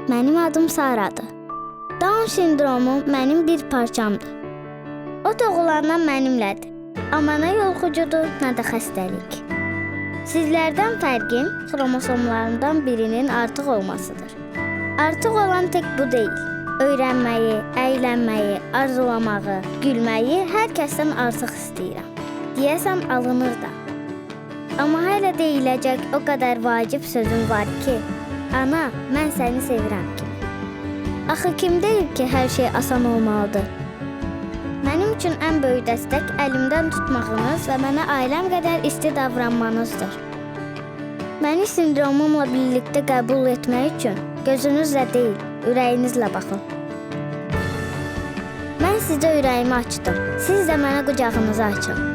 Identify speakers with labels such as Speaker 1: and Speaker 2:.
Speaker 1: Mənim adım Saradır. Down sindromu mənim bir parçamdır. O doğulandan mənimlədir. Amma nə yolxucudur, nə də xəstəlik. Sizlərdən fərqim xromosomlarımdan birinin artıq olmasıdır. Artıq olan tək bu deyil. Öyrənməyi, əylənməyi, arzulamağı, gülməyi hər kəsdən artıq istəyirəm. Deyəsəm alınır da. Amma hələ deyiləcək o qədər vacib sözüm var ki, ana, mən səni sevirəm kimi. Axı kim deyir ki, hər şey asan olmalıdır? Mənim üçün ən böyük dəstək əlimdən tutmağınız və mənə ailəm qədər isti davranmanızdır. Məni sindromumla birlikdə qəbul etmək üçün gözünüzlə deyil, ürəyinizlə baxın. Mən sizə ürəyimi açdım. Siz də mənə qucağınızı açın.